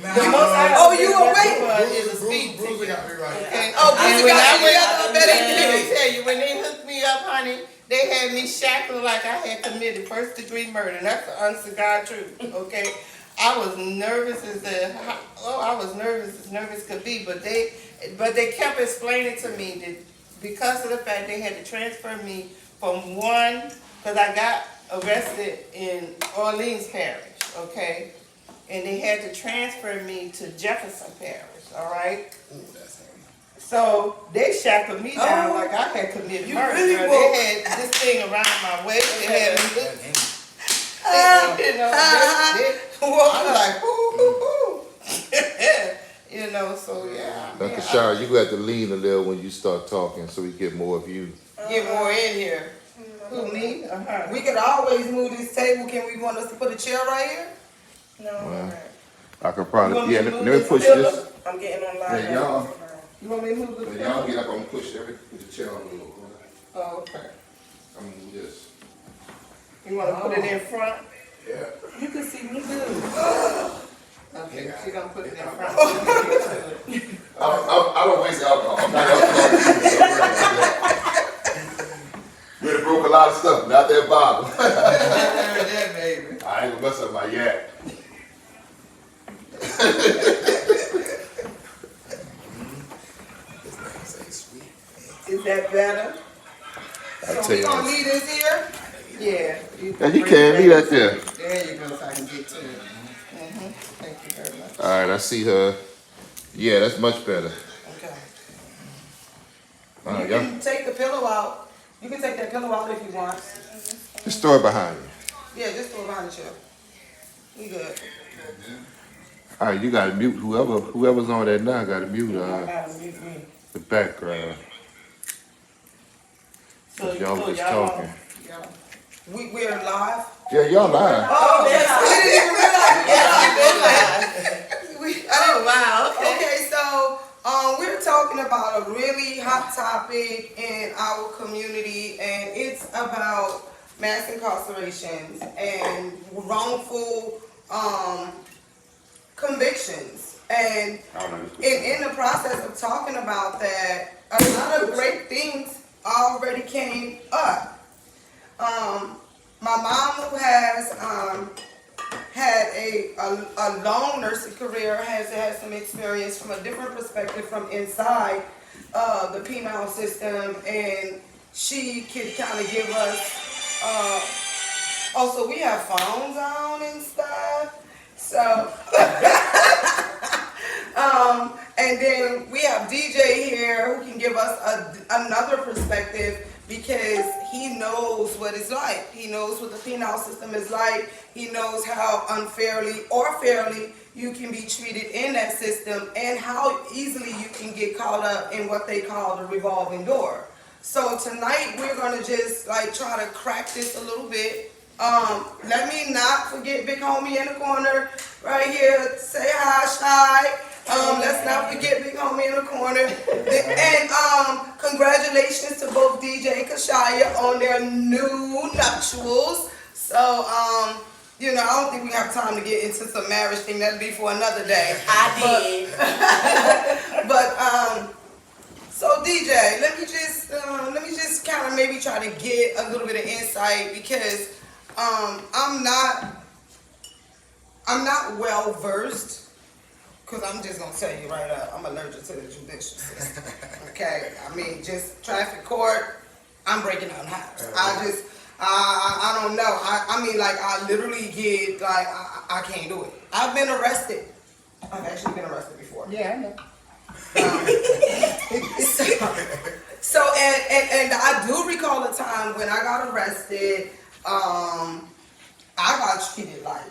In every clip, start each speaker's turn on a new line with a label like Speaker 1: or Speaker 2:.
Speaker 1: Oh, you awake?
Speaker 2: Is a speed ticket.
Speaker 3: got me right.
Speaker 2: Okay.
Speaker 1: Oh,
Speaker 2: And
Speaker 1: Bruce
Speaker 2: when
Speaker 1: got
Speaker 2: I
Speaker 1: you
Speaker 2: went,
Speaker 1: up, I bet he
Speaker 2: let me
Speaker 1: did.
Speaker 2: tell you, when they hooked me up, honey, they had me shackled like I had committed first-degree murder. And that's the honest to God truth. Okay. I was nervous as nervous could be. But they kept explaining to me that because of the fact they had to transfer me from one, because I got arrested in Orleans Parish, okay, and they had to transfer me to Jefferson Parish, all right.
Speaker 3: Ooh, that's heavy.
Speaker 2: So they shackled me down like I had committed murder.
Speaker 1: really
Speaker 2: Girl.
Speaker 1: woke.
Speaker 2: They had this thing around my waist. They had me, I'm like, ooh. So yeah.
Speaker 4: Dr. Shire, you got to lean a little when you start talking so we get more of you.
Speaker 2: Get more in here. Who, me or her?
Speaker 1: We could always move this table. Can we want us to put a chair right here?
Speaker 4: Well, I could
Speaker 2: You want
Speaker 4: probably,
Speaker 2: me
Speaker 4: yeah,
Speaker 2: to
Speaker 4: let
Speaker 2: move
Speaker 4: me
Speaker 2: this
Speaker 4: push
Speaker 2: pillow?
Speaker 4: this.
Speaker 1: I'm getting online.
Speaker 4: Yeah, y'all,
Speaker 2: You want me to move the
Speaker 4: when y'all get up, I'm gonna push the chair up a little.
Speaker 2: Oh, okay.
Speaker 4: I'm gonna do this.
Speaker 2: You want to put it in front?
Speaker 4: Yeah.
Speaker 1: You can see me good.
Speaker 2: Okay, she's gonna put it in front.
Speaker 4: I don't waste alcohol. I'm not alcoholic. We done broke a lot of stuff, not that bottle.
Speaker 2: Yeah, baby.
Speaker 4: I ain't gonna mess up my yak.
Speaker 2: Is that better?
Speaker 4: I
Speaker 1: So
Speaker 4: tell
Speaker 1: we
Speaker 4: you.
Speaker 1: gonna leave this here?
Speaker 2: Yeah.
Speaker 4: Yeah, you can leave that there.
Speaker 2: There you go, so I can get to it. Thank you very much.
Speaker 4: All right, I see her. Yeah, that's much better.
Speaker 1: Okay.
Speaker 4: All right,
Speaker 1: You
Speaker 4: y'all.
Speaker 1: can take the pillow out. You can take that pillow out if you want.
Speaker 4: Just throw it behind you.
Speaker 1: Yeah, just throw it behind the chair. We good.
Speaker 4: All right, you gotta mute whoever's on that now. Gotta mute the background.
Speaker 2: So
Speaker 4: Y'all just
Speaker 2: y'all
Speaker 4: talking.
Speaker 1: We're live.
Speaker 4: Yeah, y'all lying.
Speaker 1: Oh, yes. We didn't even realize.
Speaker 2: Oh, wow, okay.
Speaker 1: Okay, so we're talking about a really hot topic in our community, and it's about mass incarcerations and wrongful convictions. And in the process of talking about that, a lot of great things already came up. My mom, who has had a long nursing career, has had some experience from a different perspective from inside the penal system, and she could kind of give us, also we have phones on and stuff, so, and then we have DJ here who can give us another perspective, because he knows what it's like. He knows what the penal system is like. He knows how unfairly or fairly you can be treated in that system, and how easily you can get caught up in what they call the revolving door. So tonight we're gonna just try to crack this a little bit. Let me not forget big homie in the corner right here. Say hi, Shy. Let's not forget big homie in the corner. And congratulations to both DJ and Kashaya on their new nuptials. So I don't think we have time to get into some marriage thing. That'll be for another day.
Speaker 2: I did.
Speaker 1: But so DJ, let me just kind of maybe try to get a little bit of insight, because I'm not well versed. Because I'm just going to tell you right up, I'm allergic to the judicial system, okay? I mean, just traffic court, I'm breaking down the house. I don't know. I literally get, I can't do it. I've been arrested. I've actually been arrested before.
Speaker 2: Yeah, I know.
Speaker 1: So I do recall a time when I got arrested, I got treated like,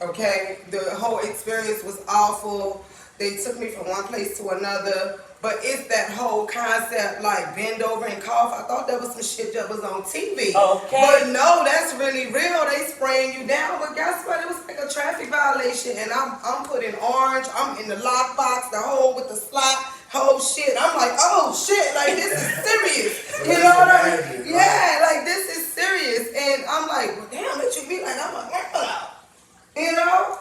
Speaker 1: okay, the whole experience was awful. They took me from one place to another, but it's that whole concept like bend over and cough. I thought that was some shit that was on TV.
Speaker 2: Okay.
Speaker 1: But no, that's really real. They spraying you down. But guess what? It was like a traffic violation, and I'm put in orange. I'm in the lockbox, the hole with the slot, whole shit. I'm like, oh shit, like this is serious. You know what I mean? Yeah, like this is serious. And I'm like, well, damn, it should be like I'm a criminal. You know?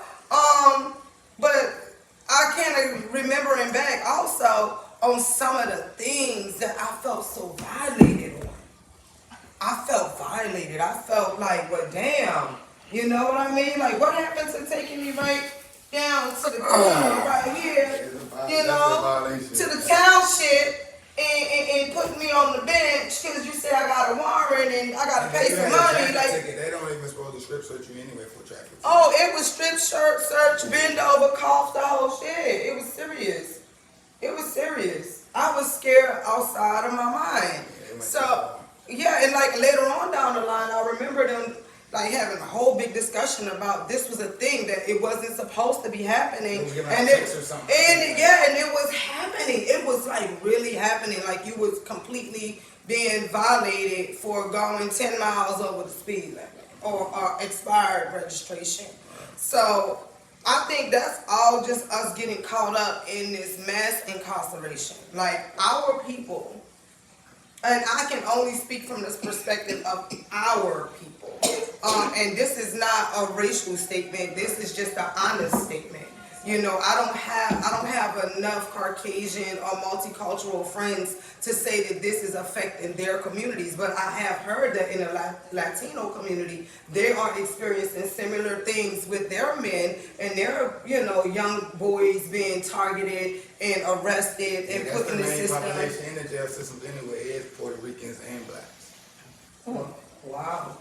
Speaker 1: on some of the things that I felt so violated on. I felt violated. I felt like, well, damn. You know what I mean? Like, what happened to taking me right down to the right here, you know, to the township and putting me on the bench because you said I got a warrant and I got to pay some money. Like,
Speaker 3: they don't even supposed to strip search you anyway for traffic.
Speaker 1: Oh, it was strip search, bend over, cough, the whole shit. It was serious. It was serious. I was scared outside of my mind. So, yeah, and like later on down the line, I remember them like having a whole big discussion about this was a thing that it wasn't supposed to be happening. And it was happening. It was like really happening. Like you was completely being violated for going 10 miles over the speed limit or expired registration. So I think that's all just us getting caught up in this mass incarceration. Like our people, and I can only speak from this perspective of our people. And this is not a racial statement. This is just an honest statement. You know, I don't have enough Caucasian or multicultural friends to say that this is affecting their communities, but I have heard that in the Latino community, they are experiencing similar things with their men and their, you know, young boys being targeted and arrested and put in the system.
Speaker 3: The main population in the jail systems anyway is Puerto Ricans and blacks.
Speaker 1: Wow.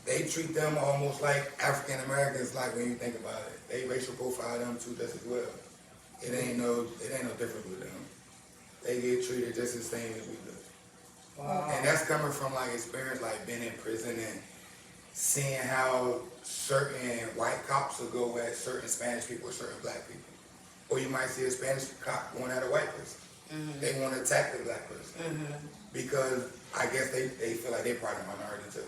Speaker 3: They treat them almost like African Americans, like when you think about it. They racial profile them too just as well. It ain't no different with them. They get treated just the same as we do.
Speaker 1: Wow.
Speaker 3: And that's coming from like experience, like being in prison and seeing how certain white cops will go at certain Spanish people or certain black people. Or you might see a Spanish cop going at a white person. Mm-hmm. They want to attack the black person. Mm-hmm. Because I guess they feel like they're part of the minority too.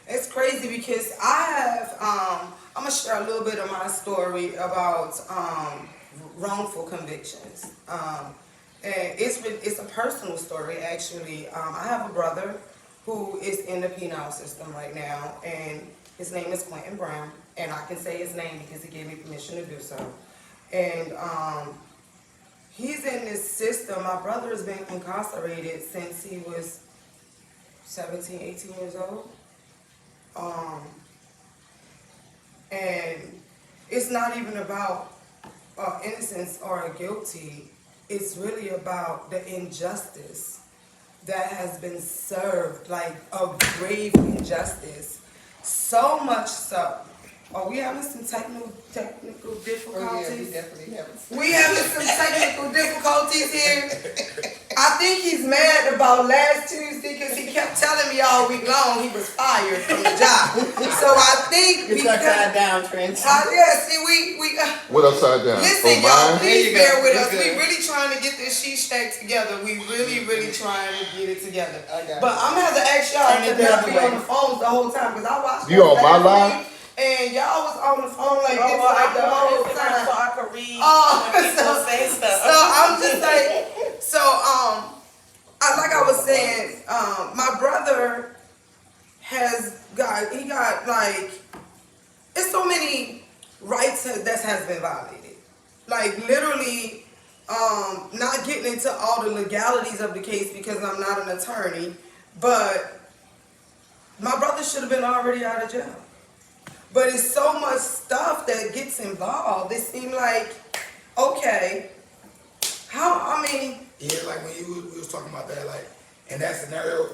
Speaker 1: It's crazy because I have, I'm going to share a little bit of my story about wrongful convictions. And it's a personal story, actually. I have a brother who is in the penal system right now, and his name is Quentin Brown, and I can say his name because he gave me permission to do so. And he's in this system. My brother has been incarcerated since he was 17, 18 years old. And it's not even about innocence or guilty. It's really about the injustice that has been served, like a grave injustice. So much so. Are we having some technical difficulties?
Speaker 2: Oh, yeah, we definitely having some.
Speaker 1: We having some technical difficulties here. I think he's mad about last Tuesday because he kept telling me all week long he was fired from the job. So I think
Speaker 2: it's upside down, Trent.
Speaker 1: Yeah, see, we
Speaker 4: What upside down?
Speaker 1: listen, y'all, please bear with us.
Speaker 2: Good.
Speaker 1: We really trying to get this sheet stack together. We really trying to get it together.
Speaker 2: I got
Speaker 1: But I'm gonna have to ask y'all
Speaker 2: Turn
Speaker 1: to
Speaker 2: it the other
Speaker 1: be
Speaker 2: way.
Speaker 1: on the phones the whole time because I watched
Speaker 4: You on my
Speaker 1: last
Speaker 4: line?
Speaker 1: week, and y'all was on the phone like this like the whole time.
Speaker 2: so I could read
Speaker 1: Oh,
Speaker 2: say stuff.
Speaker 1: So I'm just like, like I was saying, my brother he got like, it's so many rights that has been violated. Like literally, not getting into all the legalities of the case because I'm not an attorney, but my brother should have been already out of jail. But it's so much stuff that gets involved. It seemed like, okay,
Speaker 3: Yeah, like when we was talking about that, like, in that scenario,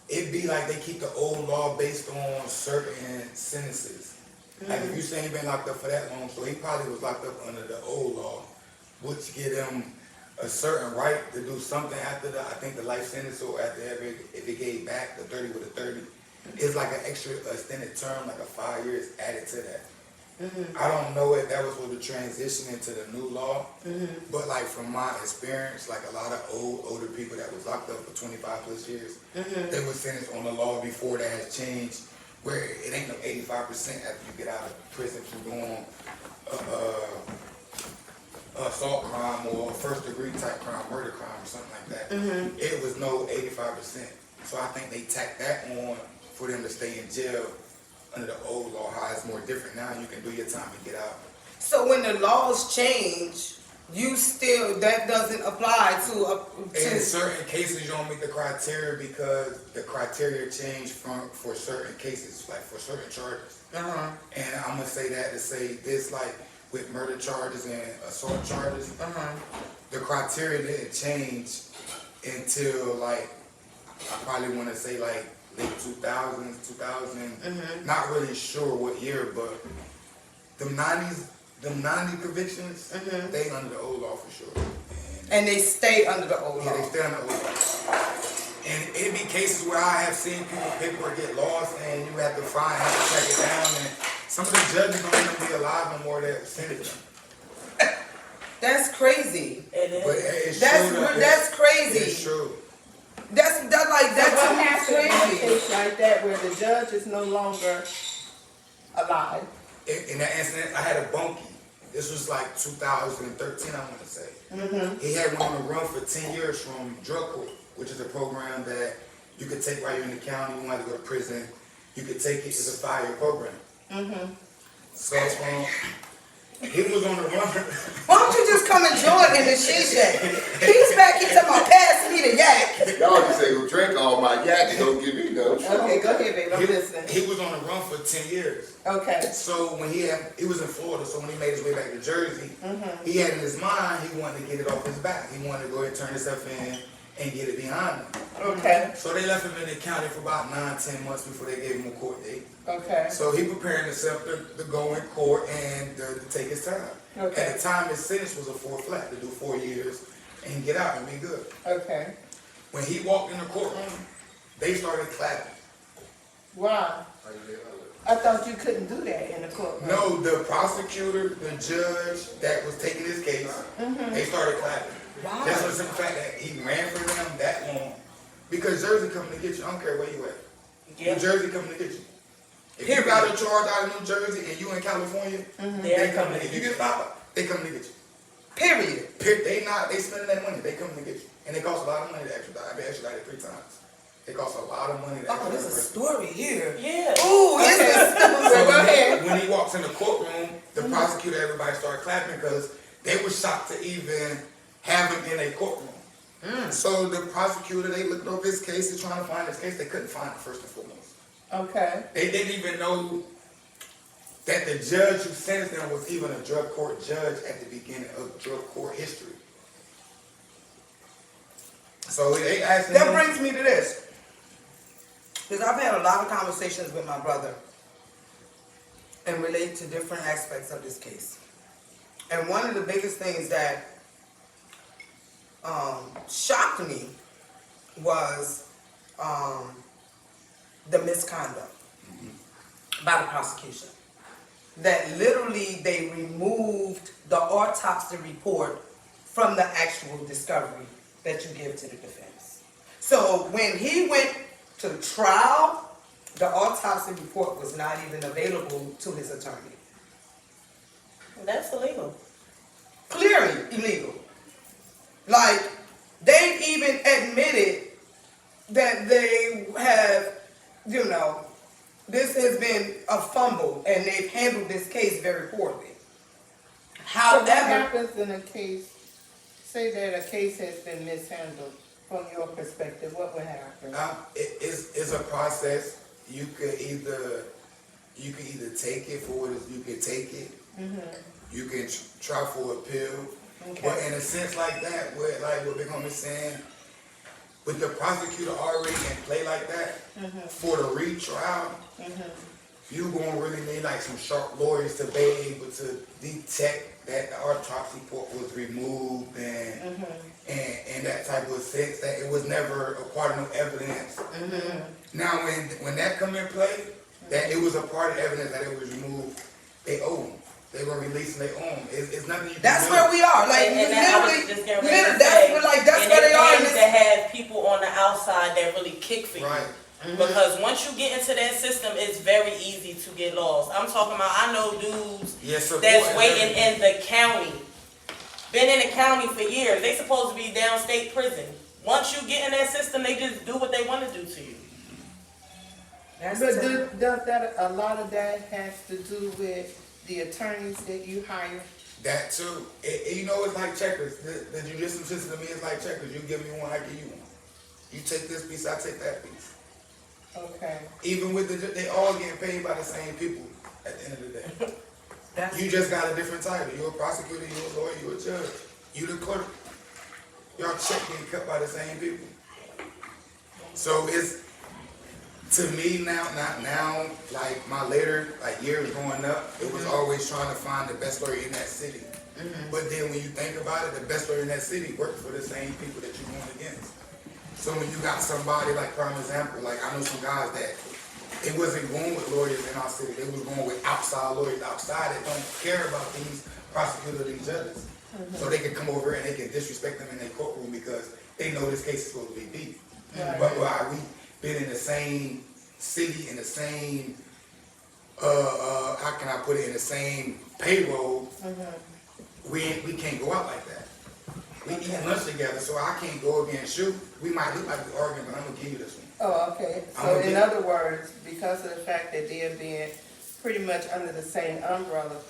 Speaker 3: it'd be like they keep the old law based on certain sentences. Mm-hmm. Like if you say he been locked up for that long, so he probably was locked up under the old law, which give him a certain right to do something after I think the life sentence or after if it gave back the 30 with a 30. It's like an extra extended term, like a 5 years added to that. Mm-hmm. I don't know if that was for the transition into the new law, but like from my experience, like a lot of older people that was locked up for 25 plus years, they were sentenced on the law before that has changed, where it ain't no 85% after you get out of prison from doing assault crime or first degree type crime, murder crime or something like that. It was no 85%. So I think they tacked that on for them to stay in jail under the old law. How it's more different now, you can do your time and get out.
Speaker 1: So when the laws change, you still, that doesn't apply to
Speaker 3: In certain cases, you don't meet the criteria because the criteria change for certain cases, like for certain charges.
Speaker 1: uh-huh,
Speaker 3: And I'm gonna say that to say this, like with murder charges and assault charges,
Speaker 1: uh-huh.
Speaker 3: the criteria didn't change until like, I probably wanna say like late 2000s, 2000, not really sure what year, but them 90 convictions, they under the old law for sure.
Speaker 1: And they stay under the old
Speaker 3: Yeah, they
Speaker 1: law.
Speaker 3: stay under the old law. And it be cases where I have seen people paperwork get lost and you have to find, have to track it down, and some of the judges don't even be alive no more that sentenced them.
Speaker 1: That's crazy.
Speaker 2: It
Speaker 3: But
Speaker 2: is.
Speaker 3: it's
Speaker 1: That's
Speaker 3: true.
Speaker 1: that's crazy.
Speaker 3: It's true.
Speaker 1: That's
Speaker 2: So what
Speaker 1: that's
Speaker 2: happens in a
Speaker 1: crazy.
Speaker 2: case like that where the judge is no longer alive?
Speaker 3: In that incident, I had a bunkie. This was like 2013, I want to say. He had went on a run for 10 years from drug court, which is a program that you could take while you're in the county. You don't have to go to prison. You could take it. It's a 5-year program. So he was on the run.
Speaker 1: Why don't you just come and join in the shisha? He's back here talking about passing me the yak.
Speaker 4: Y'all just say go drink all my yak and don't give me no.
Speaker 2: Okay, go ahead, baby, I'm listening.
Speaker 3: He was on the run for 10 years.
Speaker 2: Okay.
Speaker 3: So when he was in Florida, so when he made his way back to Jersey, he had in his mind, he wanted to get it off his back. He wanted to go ahead and turn himself in and get it behind him.
Speaker 2: Okay.
Speaker 3: So they left him in the county for about 9-10 months before they gave him a court date.
Speaker 2: Okay.
Speaker 3: So he preparing himself to go in court and to take his time.
Speaker 2: Okay.
Speaker 3: At the time, his sentence was a 4 flat, to do 4 years and get out and be good.
Speaker 2: Okay.
Speaker 3: When he walked in the courtroom, they started clapping.
Speaker 2: Wow. I thought you couldn't do that in the courtroom.
Speaker 3: No, the prosecutor, the judge that was taking his case, they started clapping.
Speaker 1: Wow.
Speaker 3: Just for the simple fact that he ran for them that long. Because Jersey coming to get you. I don't care where you at.
Speaker 2: Yeah.
Speaker 3: New Jersey coming to get you. If you got a charge out of New Jersey and you in California, they coming to get you. You get stopped, they coming to get you.
Speaker 1: Period.
Speaker 3: They spending that money, they coming to get you. And it costs a lot of money to extradite. I've been extradited 3 times. It costs a lot of money to
Speaker 1: Oh,
Speaker 3: extradite.
Speaker 1: there's a story here.
Speaker 2: Yeah.
Speaker 1: Ooh, this is
Speaker 3: So
Speaker 2: go ahead.
Speaker 3: when he walks in the courtroom, the prosecutor, everybody started clapping because they were shocked to even have him in a courtroom. So the prosecutor, they looked over his case, they're trying to find his case, they couldn't find it first and foremost.
Speaker 2: Okay.
Speaker 3: They didn't even know that the judge who sentenced them was even a drug court judge at the beginning of drug court history. So they asked him.
Speaker 1: That brings me to this. Because I've had a lot of conversations with my brother and relate to different aspects of this case. And one of the biggest things that shocked me was the misconduct by the prosecution. That literally they removed the autopsy report from the actual discovery that you give to the defense. So when he went to the trial, the autopsy report was not even available to his attorney.
Speaker 2: That's illegal.
Speaker 1: Clearly illegal. Like, they even admitted that they have, this has been a fumble and they've handled this case very poorly.
Speaker 2: So what
Speaker 1: However,
Speaker 2: happens in a case, say that a case has been mishandled from your perspective, what would happen?
Speaker 3: It's a process. You could either take it for what you can take it. You can try for appeal.
Speaker 2: Okay.
Speaker 3: But in a sense like that, what Big Homie is saying, with the prosecutor already in play like that, for the retrial, you gonna really need like some sharp lawyers to be able to detect that the autopsy report was removed and that type of sense that it was never a part of no evidence. Now when that come in play, that it was a part of evidence that it was removed, they owe them. They were releasing their own. It's nothing you can
Speaker 1: that's
Speaker 3: do.
Speaker 1: where we are. Like,
Speaker 5: And I was just getting ready to
Speaker 1: that's where they are.
Speaker 5: And to have people on the outside that really kick for you.
Speaker 3: Right.
Speaker 5: Because once you get into that system, it's very easy to get lost. I'm talking about, I know dudes that's waiting in the county. Been in the county for years. They supposed to be downstate prison. Once you get in that system, they just do what they want to do to you.
Speaker 2: But does that, a lot of that has to do with the attorneys that you hire?
Speaker 3: That too. You know, it's like checkers. The judicial system to me is like checkers. You give me one, I give you one. You take this piece, I take that piece.
Speaker 2: Okay.
Speaker 3: Even with they all getting paid by the same people at the end of the day. You just got a different title. You're a prosecutor, you're a lawyer, you're a judge, you the clerk. Y'all check getting cut by the same people. So it's, to me now, like my later years growing up, it was always trying to find the best lawyer in that city. But then when you think about it, the best lawyer in that city works for the same people that you're going against. So when you got somebody like, for example, like I know some guys that it wasn't going with lawyers in our city, they was going with outside lawyers outside that don't care about these prosecutors, these judges. So they can come over and they can disrespect them in their courtroom because they know this case is supposed to be beat. But while we been in the same city, in the same, how can I put it, in the same payroll, we can't go out like that. We eat lunch together, so I can't go against you. We might look like we're arguing, but I'm gonna give you this one.
Speaker 2: Oh, okay. So in other words, because of the fact that they're being pretty much under the same umbrella,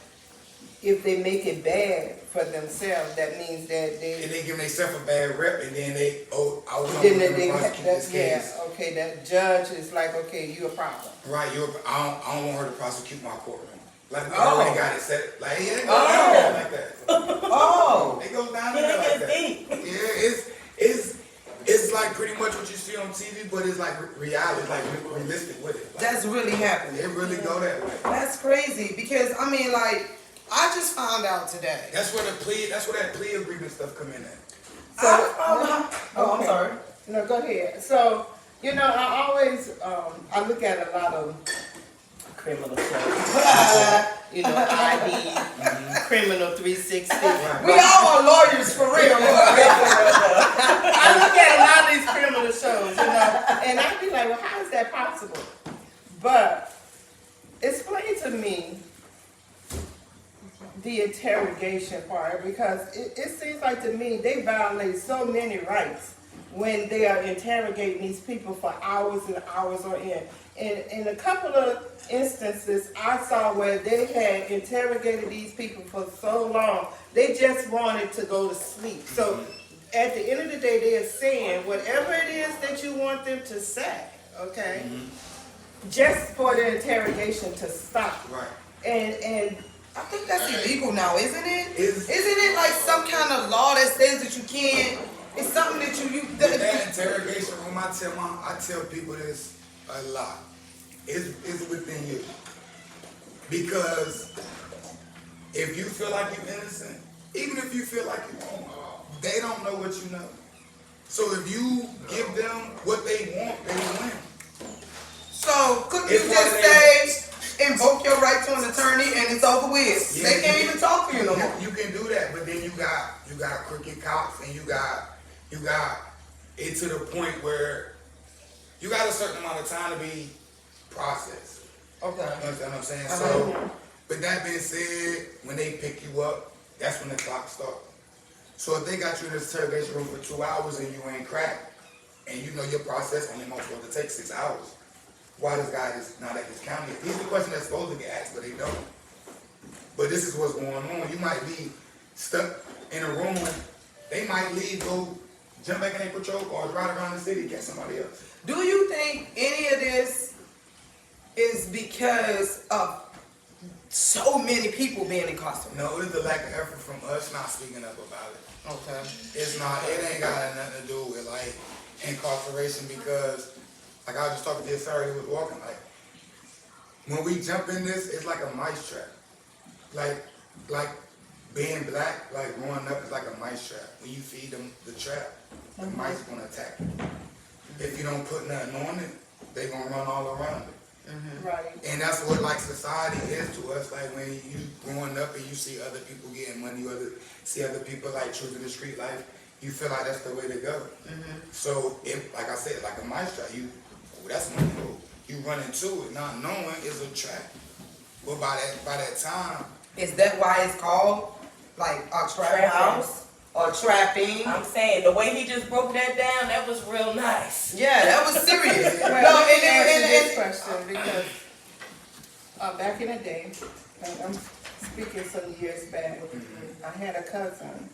Speaker 2: if they make it bad for themselves, that means that
Speaker 3: And they give themselves a bad rep, and then they,
Speaker 2: then they prosecute this case. Okay, that judge is like, okay, you a problem.
Speaker 3: Right, I don't want her to prosecute my courtroom. Like we already got it set. Like it goes down like that. It goes down like that. Yeah, it's like pretty much what you see on TV, but it's like reality, like realistic with it. Like,
Speaker 1: That's really happening.
Speaker 3: It really go that way.
Speaker 1: That's crazy because I mean, like, I just found out today.
Speaker 3: That's where that plea agreement stuff come in at.
Speaker 1: So, I'm sorry.
Speaker 2: No, go ahead. So, you know, I always, I look at a lot of criminal shows. You know, ID, Criminal 360.
Speaker 1: We all are lawyers for real.
Speaker 2: I look at a lot of these criminal shows, you know, and I be like, well, how is that possible? But explain to me the interrogation part, because it seems like to me they violate so many rights when they are interrogating these people for hours and hours on end. And in a couple of instances, I saw where they had interrogated these people for so long, they just wanted to go to sleep. So at the end of the day, they are saying whatever it is that you want them to say, okay, just for the interrogation to stop.
Speaker 3: Right.
Speaker 1: And I think that's illegal now, isn't it? Isn't it like some kind of law that says that you can't? It's something that you
Speaker 3: that interrogation room, I tell people this a lot. It's within you. Because if you feel like you're innocent, even if you feel like you're wrong, they don't know what you know. So if you give them what they want, they win.
Speaker 1: So couldn't you just say, invoke your right to an attorney and it's over with?
Speaker 3: Yeah,
Speaker 1: they can't even talk to you no more.
Speaker 3: You can do that, but then you got crooked cops, and you got it to the point where you got a certain amount of time to be processed.
Speaker 1: Okay.
Speaker 3: You understand what I'm saying? So, but that being said, when they pick you up, that's when the clock starts. So if they got you in this interrogation room for 2 hours and you ain't cracked, and you know your process only supposed to take 6 hours, why this guy is not at this county? These are the questions that's supposed to get asked, but they don't. But this is what's going on. You might be stuck in a room. They might leave, go jump back in their patrol cars, ride around the city, get somebody else.
Speaker 1: Do you think any of this is because of so many people being incarcerated?
Speaker 3: No, it's the lack of effort from us not speaking up about it.
Speaker 1: Okay.
Speaker 3: It's not, it ain't got nothing to do with like incarceration, because like I was just talking to this sir, he was walking, like when we jump in this, it's like a mice trap. Like being black, like growing up is like a mice trap. When you feed them the trap, the mice gonna attack you. If you don't put nothing on it, they gonna run all around it.
Speaker 2: Right.
Speaker 3: And that's what like society is to us. Like when you growing up and you see other people getting money, see other people like choosing the street life, you feel like that's the way to go. So if, like I said, like a mice trap, that's money. You run into it not knowing it's a trap. But by that time,
Speaker 1: Is that why it's called like a trap house or trapping?
Speaker 5: I'm saying, the way he just broke that down, that was real nice.
Speaker 1: Yeah, that was serious.
Speaker 2: Well,
Speaker 1: No,
Speaker 2: let me ask you
Speaker 1: and
Speaker 2: this question, because back in the day, I'm speaking some years back, I had a cousin,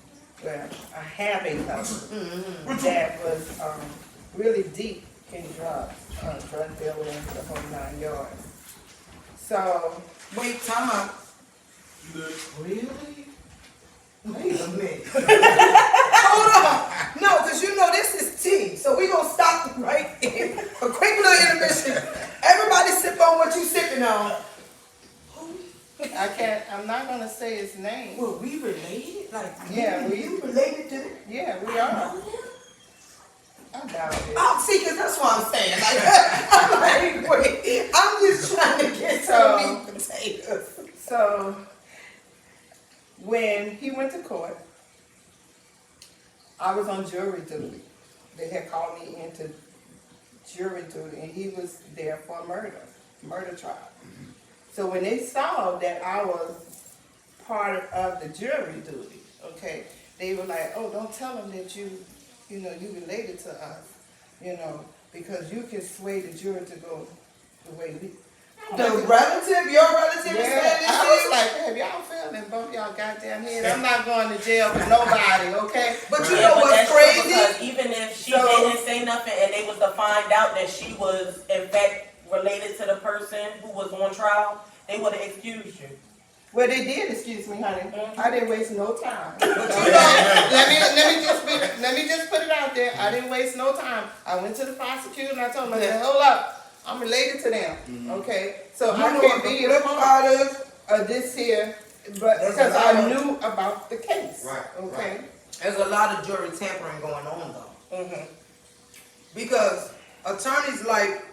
Speaker 2: well, I have a cousin that was really deep in drugs, drug dealing, the whole 9 yards. So,
Speaker 1: Wait, time out.
Speaker 2: really?
Speaker 1: Wait a minute. Hold on. No, because you know this is tea. So we going to stop right there. A quick little intermission. Everybody sip on what you sipping on.
Speaker 2: I'm not gonna say his name.
Speaker 1: Well, we related? Like,
Speaker 2: Yeah,
Speaker 1: you related to it?
Speaker 2: Yeah, we are. I doubt it.
Speaker 1: Oh, see, because that's what I'm saying. Like, I'm like, wait, I'm just trying to get some meat potatoes.
Speaker 2: So, when he went to court, I was on jury duty. They had called me into jury duty, and he was there for a murder trial. So when they saw that I was part of the jury duty, okay, they were like, oh, don't tell them that you related to us, because you can sway the jury to go the way we.
Speaker 1: Your relative is saying this
Speaker 2: I was
Speaker 1: shit?
Speaker 2: like, have y'all fell in both y'all goddamn head? I'm not going to jail for nobody, okay?
Speaker 1: But you know what's
Speaker 5: that's true,
Speaker 1: crazy?
Speaker 5: because even if she didn't say nothing and they was to find out that she was in fact related to the person who was on trial, they would have excused you.
Speaker 2: Well, they did excuse me, honey. I didn't waste no time.
Speaker 1: But you know,
Speaker 2: Let me just put it out there. I didn't waste no time. I went to the prosecutor and I told him, I said, hold up, I'm related to them. Okay, so
Speaker 1: you
Speaker 2: I
Speaker 1: know
Speaker 2: can't
Speaker 1: what
Speaker 2: be
Speaker 1: the
Speaker 2: a
Speaker 1: flip
Speaker 2: part
Speaker 1: side is?
Speaker 2: of this here, but
Speaker 1: There's
Speaker 2: because
Speaker 1: a lot
Speaker 2: I
Speaker 1: of-
Speaker 2: knew about the case.
Speaker 3: Right,
Speaker 2: Okay.
Speaker 1: There's a lot of jury tampering going on though. Because attorneys like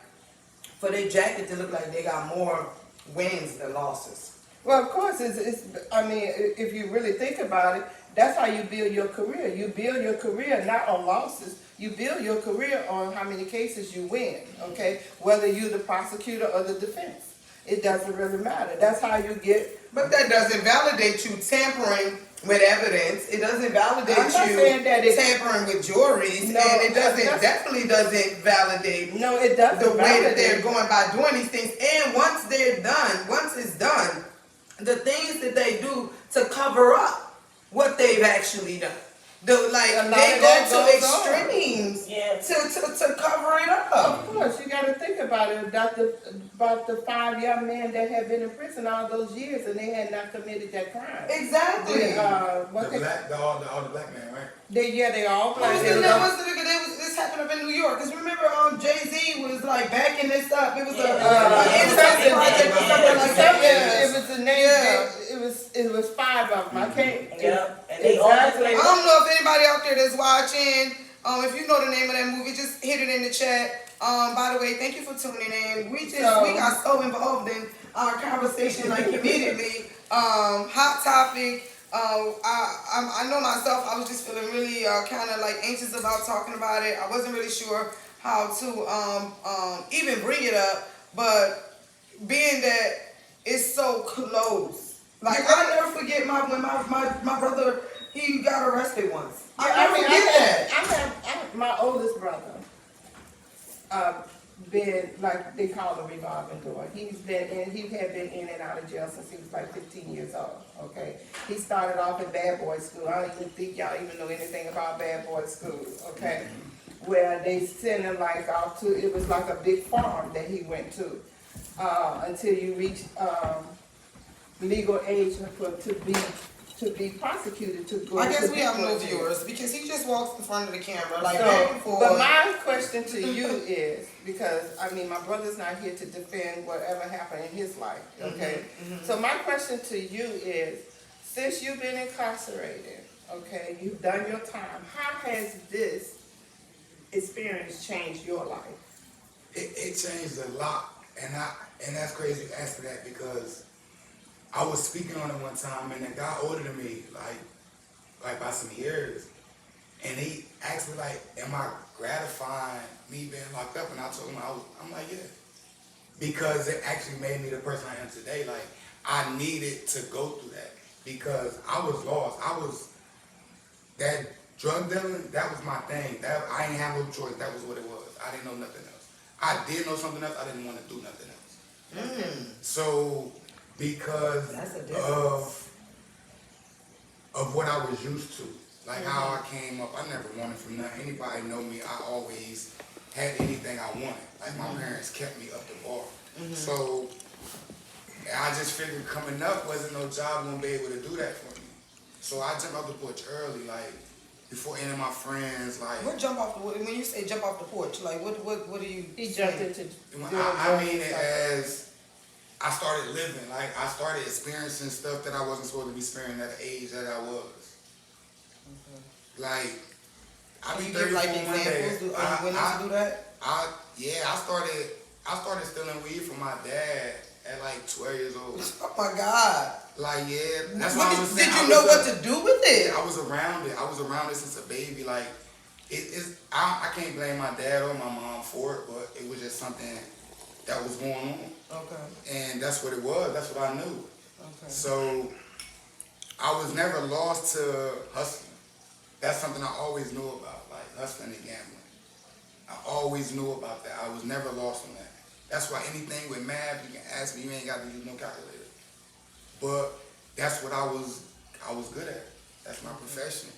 Speaker 1: for their jacket to look like they got more wins than losses.
Speaker 2: Well, of course, if you really think about it, that's how you build your career. You build your career not on losses. You build your career on how many cases you win, okay? Whether you're the prosecutor or the defense. It doesn't really matter. That's how you get.
Speaker 1: But that doesn't validate you tampering with evidence. It doesn't validate
Speaker 2: I'm not saying that
Speaker 1: you
Speaker 2: it-
Speaker 1: tampering with juries.
Speaker 2: No,
Speaker 1: and it
Speaker 2: that's-
Speaker 1: definitely doesn't validate
Speaker 2: No, it doesn't.
Speaker 1: the way that
Speaker 2: validate.
Speaker 1: they're going by doing these things. And once it's done, the things that they do to cover up what they've actually done. They
Speaker 2: A lot
Speaker 1: go
Speaker 2: of that
Speaker 1: to
Speaker 2: goes on.
Speaker 1: extremes
Speaker 5: Yeah.
Speaker 1: to cover it up.
Speaker 2: Of course, you got to think about it. About the 5 young men that had been in prison all those years and they had not committed that crime.
Speaker 1: Exactly.
Speaker 2: They,
Speaker 3: All the black men, right?
Speaker 2: they all black.
Speaker 1: This happened up in New York. Because remember, Jay-Z was like backing this up. It was
Speaker 5: Yeah.
Speaker 1: an innocence project or something like that.
Speaker 2: It was the name.
Speaker 1: Yeah.
Speaker 2: It was 5 of them. I can't.
Speaker 5: Yep. And they all
Speaker 2: Exactly.
Speaker 1: I don't know if anybody out there that's watching, if you know the name of that movie, just hit it in the chat. By the way, thank you for tuning in. We got so involved in our conversation like immediately. Hot topic. I know myself. I was just feeling really kind of like anxious about talking about it. I wasn't really sure how to even bring it up, but being that it's so close, like I never forget when my brother he got arrested once. I never forget that.
Speaker 2: I have my oldest brother. Been like they call a revolving door. He had been in and out of jail since he was like 15 years old. Okay, he started off at bad boy school. I don't even think y'all even know anything about bad boy school. Okay, where they sent him like off to, it was like a big farm that he went to until you reach legal age to be prosecuted to go.
Speaker 1: I guess
Speaker 2: to
Speaker 1: we have
Speaker 2: big
Speaker 1: no
Speaker 2: boy jail.
Speaker 1: viewers because he just walks in front of the camera like
Speaker 2: So,
Speaker 1: back and forth.
Speaker 2: but my question to you is, because my brother's not here to defend whatever happened in his life, okay? So my question to you is, since you've been incarcerated, okay, you've done your time, how has this experience changed your life?
Speaker 3: It changed a lot, and that's crazy you asked me that because I was speaking on it one time, and a guy older than me, like by some years, and he asked me like, "Am I gratifying me being locked up?" And I told him I'm like, yeah, because it actually made me the person I am today. Like I needed to go through that because I was lost. That drug dealing, that was my thing. That I didn't have no choice. That was what it was. I didn't know nothing else. I did know something else. I didn't want to do nothing else. So because
Speaker 1: That's a difference.
Speaker 3: of what I was used to. Like how I came up, I never wanted from nothing. Anybody know me, I always had anything I wanted. Like my parents kept me up the bar. So I just figured coming up wasn't no job gonna be able to do that for me. So I jumped off the porch early, like before any of my friends, like
Speaker 1: What jump off the, when you say jump off the porch, like what do you?
Speaker 2: He jumped into.
Speaker 3: I mean it as I started living, like I started experiencing stuff that I wasn't supposed to be experiencing at the age that I was. Like I be
Speaker 1: Can you give like
Speaker 3: 34 one day.
Speaker 1: examples? Are you willing to do that?
Speaker 3: I started stealing weed from my dad at like 12 years old.
Speaker 1: Oh my God.
Speaker 3: Like yeah, that's
Speaker 1: What
Speaker 3: what I was saying.
Speaker 1: did you know what to do with it?
Speaker 3: I was around it. I was around it since a baby. Like I can't blame my dad or my mom for it, but it was just something that was going on.
Speaker 1: Okay.
Speaker 3: And that's what it was. That's what I knew.
Speaker 1: Okay.
Speaker 3: So I was never lost to hustling. That's something I always knew about, like hustling and gambling. I always knew about that. I was never lost on that. That's why anything with math, you can ask me, you ain't got to use no calculator. But that's what I was good at. That's my profession.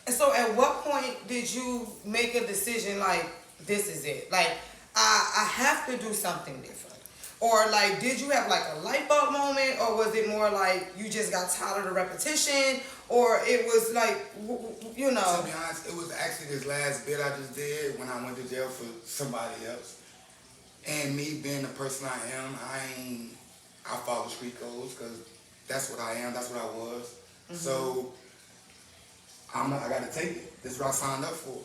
Speaker 1: And so at what point did you make a decision like, this is it? Like, I have to do something different. Or like, did you have like a light bulb moment? Or was it more like you just got tired of the repetition? Or it was like, you know.
Speaker 3: To be honest, it was actually this last bit I just did when I went to jail for somebody else. And me being the person I am, I follow street codes because that's what I am, that's what I was. So I got to take it. This is what I signed up for.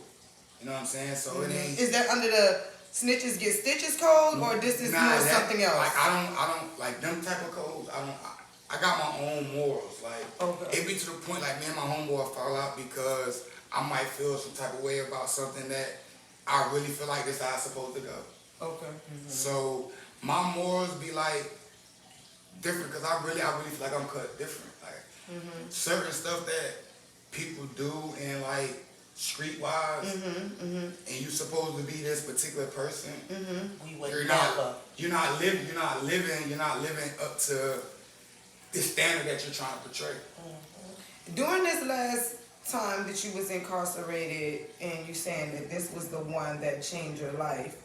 Speaker 3: You know what I'm saying? So it ain't.
Speaker 1: Is that under the snitches get stitches code, or this is more something else?
Speaker 3: Like I don't like them type of codes. I got my own morals. Like it be to the point like me and my homeboy fall out because I might feel some type of way about something that I really feel like this how it's supposed to go.
Speaker 1: Okay.
Speaker 3: So my morals be like different because I really feel like I'm cut different. Like certain stuff that people do and like streetwise, and you supposed to be this particular person.
Speaker 5: We would
Speaker 3: You're
Speaker 5: never.
Speaker 3: not living up to the standard that you're trying to portray.
Speaker 1: During this last time that you was incarcerated and you saying that this was the one that changed your life,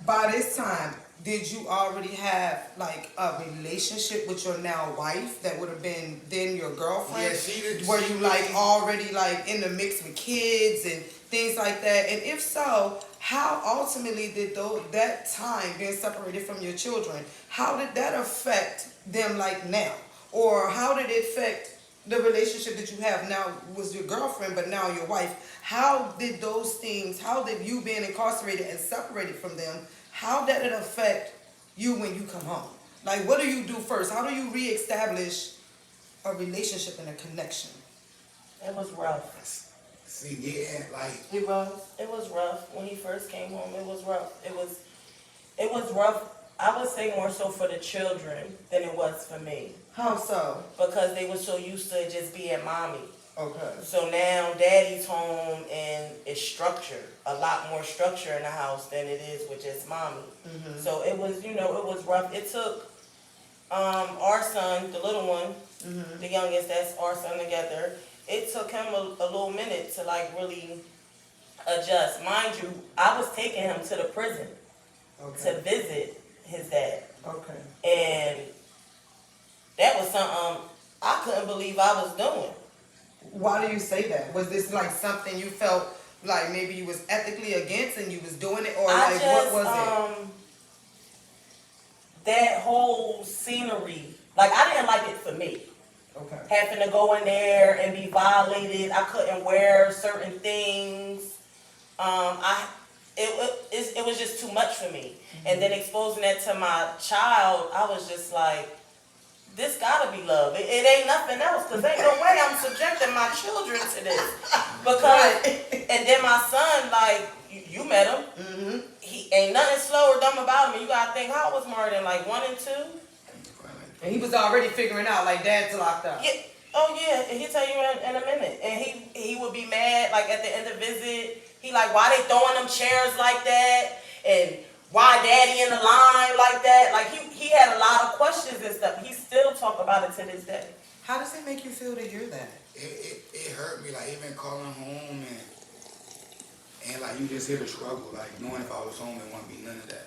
Speaker 1: by this time, did you already have like a relationship with your now wife that would have been then your girlfriend?
Speaker 3: Yeah, she did.
Speaker 1: Were you like already like in the mix with kids and things like that? And if so, how ultimately did that time being separated from your children, how did that affect them like now? Or how did it affect the relationship that you have now with your girlfriend, but now your wife? How did those things, how did you being incarcerated and separated from them, how did it affect you when you come home? Like, what do you do first? How do you reestablish a relationship and a connection?
Speaker 5: It was rough.
Speaker 3: See, yeah, like
Speaker 5: It was rough. When he first came home, it was rough. It was rough. I would say more so for the children than it was for me.
Speaker 1: How so?
Speaker 5: Because they were so used to just being mommy.
Speaker 1: Okay.
Speaker 5: So now daddy's home and it's structure, a lot more structure in the house than it is with just mommy. So it was, it was rough. It took our son, the little one, the youngest, that's our son together, it took him a little minute to like really adjust. Mind you, I was taking him to the prison to visit his dad.
Speaker 1: Okay.
Speaker 5: And that was something I couldn't believe I was doing.
Speaker 1: Why do you say that? Was this like something you felt like maybe you was ethically against and you was doing it, or like what was it?
Speaker 5: That whole scenery, like I didn't like it for me.
Speaker 1: Okay.
Speaker 5: Having to go in there and be violated, I couldn't wear certain things. It was just too much for me. And then exposing that to my child, I was just like, this gotta be love. It ain't nothing else, because ain't no way I'm subjecting my children to this. Because, and then my son, like, you met him. He ain't nothing slow or dumb about him. You gotta think, how old was Martin? Like 1 and 2?
Speaker 1: And he was already figuring out like dad's locked up.
Speaker 5: Yeah. Oh yeah, and he'll tell you in a minute. And he would be mad, like at the end of the visit, he like, why they throwing them chairs like that? And why daddy in the line like that? Like he had a lot of questions and stuff. He still talk about it to this day.
Speaker 1: How does it make you feel to hear that?
Speaker 3: It hurt me, like even calling home and like you just hear the struggle, like knowing if I was home it wouldn't be none of that.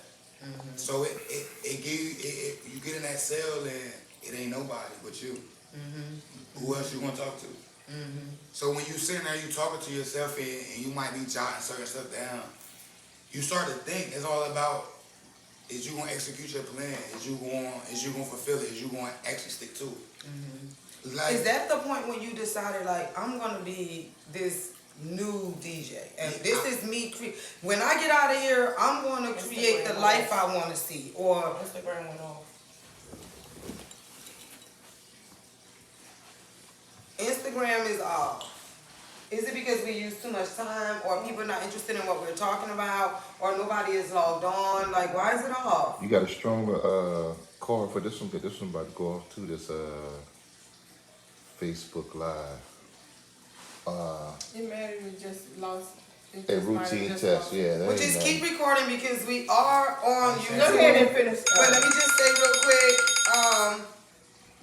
Speaker 3: So it give you, you get in that cell and it ain't nobody but you. Who else you gonna talk to? So when you sitting there, you talking to yourself and you might be jotting certain stuff down, you start to think it's all about, is you gonna execute your plan? Is you gonna fulfill it? Is you gonna actually stick to it? Like,
Speaker 1: is that the point when you decided, like, I'm gonna be this new DJ, and this is me? When I get out of here, I'm gonna create the life I want to see. Or
Speaker 5: Instagram went off.
Speaker 1: Instagram is off. Is it because we use too much time, or people not interested in what we're talking about, or nobody is logged on? Like, why is it off?
Speaker 4: You got a stronger card for this one, but this one about to go off too, this Facebook Live.
Speaker 2: It matter, we just lost.
Speaker 4: A routine test, yeah.
Speaker 1: Well, just keep recording because we are on YouTube.
Speaker 2: Go ahead and finish.
Speaker 1: But let me just say real quick,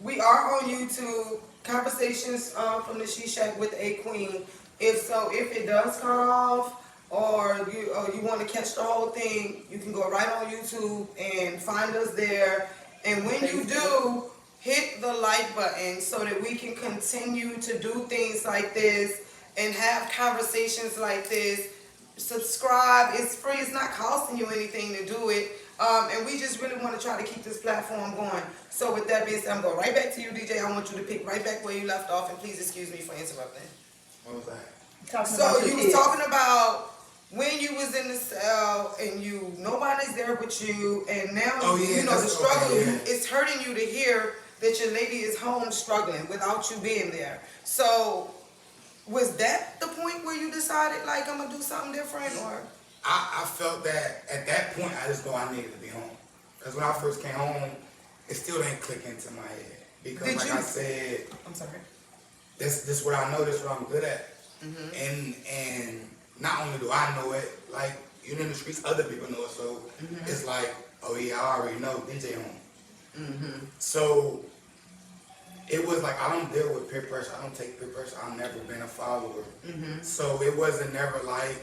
Speaker 1: we are on YouTube. Conversations from the She Shack with AQUEEN. If it does cut off, or you want to catch the whole thing, you can go right on YouTube and find us there. And when you do, hit the like button so that we can continue to do things like this and have conversations like this. Subscribe. It's free. It's not costing you anything to do it. And we just really want to try to keep this platform going. So with that being said, I'm going right back to you, DJ. I want you to pick right back where you left off, and please excuse me for interrupting.
Speaker 3: what was that?
Speaker 1: So you was talking about when you was in the cell and nobody's there but you, and now you know the struggle. It's hurting you to hear that your lady is home struggling without you being there. So was that the point where you decided, like, I'm gonna do something different? Or
Speaker 3: I felt that at that point I just know I needed to be home. Because when I first came home, it still didn't click into my head. Because I said,
Speaker 1: I'm sorry.
Speaker 3: This what I know, this what I'm good at. And not only do I know it, like, you know, in the streets, other people know it. So it's like, oh yeah, I already know, DJ home. So it was like, I don't deal with peer pressure. I don't take peer pressure. I've never been a follower. So it wasn't never like,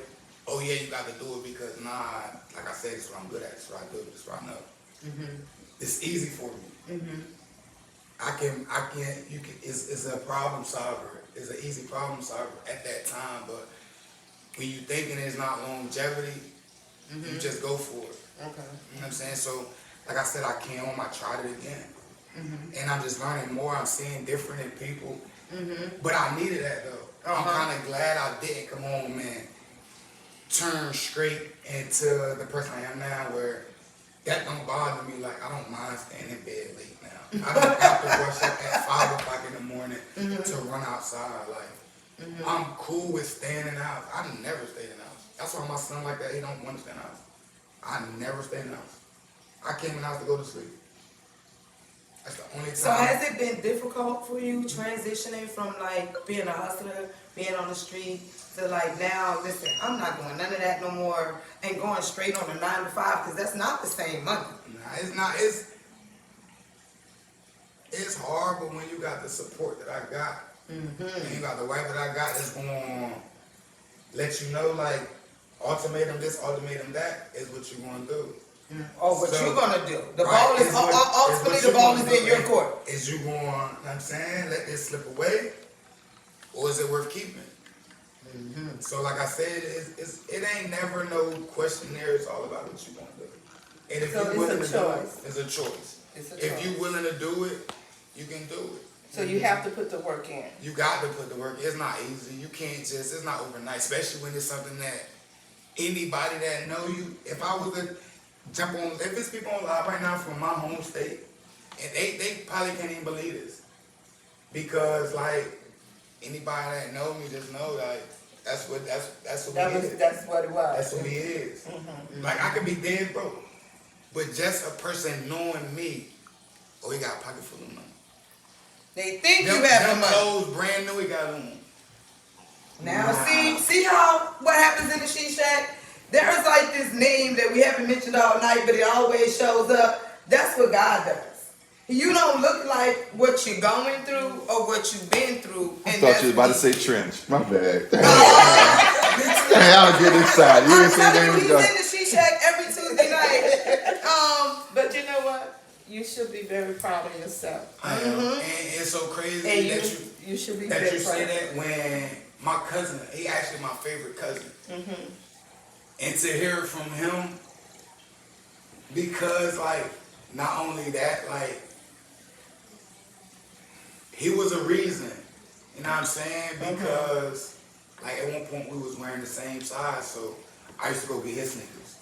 Speaker 3: oh yeah, you got to do it because like I said, this is what I'm good at, this is what I do, this is what I know. It's easy for me. It's a problem solver. It's an easy problem solver at that time, but when you thinking it's not longevity, you just go for it.
Speaker 1: Okay.
Speaker 3: You know what I'm saying? So, like I said, I came home, I tried it again. And I'm just learning more, I'm seeing different in people. But I needed that though. I'm kind of glad I didn't come home and turn straight into the person I am now, where that don't bother me. Like, I don't mind staying in bed late now. I don't have to rush up at 5 o'clock in the morning to run outside. Like, I'm cool with staying in the house. I never stayed in the house. That's why my son like that, he don't want to stay in the house. I never stay in the house. I came in the house to go to sleep. That's the only time.
Speaker 1: So has it been difficult for you transitioning from, like, being a hustler, being on the street, to, like, now, listen, I'm not doing none of that no more, and going straight on a 9 to 5, because that's not the same money.
Speaker 3: Nah, it's not. It's hard, but when you got the support that I got, and you got the wife that I got, that's gonna let you know, like, ultimatum this, ultimatum that is what you're gonna do.
Speaker 1: Or what you're gonna do. The ball is ultimately the ball is in your court.
Speaker 3: Is you going, you know what I'm saying, let this slip away, or is it worth keeping? So like I said, it ain't never no questionnaire. It's all about what you want to do. And if you're willing to do it, it's a choice. If you're willing to do it, you can do it.
Speaker 2: So you have to put the work in.
Speaker 3: You got to put the work. It's not easy. You can't just, it's not overnight, especially when it's something that anybody that know you, if I was to jump on, if it's people on live right now from my home state, and they probably can't even believe this. Because, like, anybody that know me just know, like, that's what he is.
Speaker 2: That's what it was.
Speaker 3: That's what he is. Like, I could be dead broke, but just a person knowing me, oh, he got a pocket full of money.
Speaker 1: They think you have the money.
Speaker 3: Clothes brand new, he got on.
Speaker 1: Now, see how what happens in the She Shack? There's like this name that we haven't mentioned all night, but it always shows up. That's what God does. You don't look like what you're going through or what you've been through.
Speaker 4: I
Speaker 1: And
Speaker 4: thought you was about to say trench. My bad. Hey, I'll get inside. You didn't say
Speaker 1: I'm
Speaker 4: that
Speaker 1: telling
Speaker 4: was
Speaker 1: you,
Speaker 4: going.
Speaker 1: he's in the She Shack every Tuesday night.
Speaker 2: But you know what? You should be very proud of yourself.
Speaker 3: I am. And it's so crazy
Speaker 2: And
Speaker 3: that
Speaker 2: you should be
Speaker 3: that
Speaker 2: very
Speaker 3: you
Speaker 2: proud.
Speaker 3: say that when my cousin, he actually my favorite cousin. And to hear it from him, because like, not only that, like, he was a reason, you know what I'm saying? Because like at one point we was wearing the same size, so I used to go get his sneakers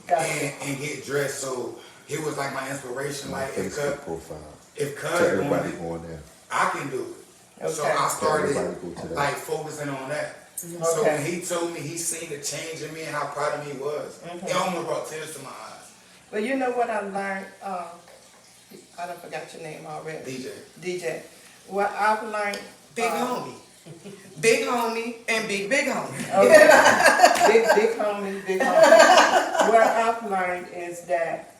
Speaker 3: and get dressed. So he was like my inspiration. Like if Cuz doing it, I can do it. So I started like focusing on that. So when he told me he seen the change in me and how proud of me he was, it almost brought tears to my eyes.
Speaker 2: But you know what I learned? I done forgot your name already. DJ. What I've learned.
Speaker 1: Big homie. Big homie and big homie.
Speaker 2: Okay. big homie. What I've learned is that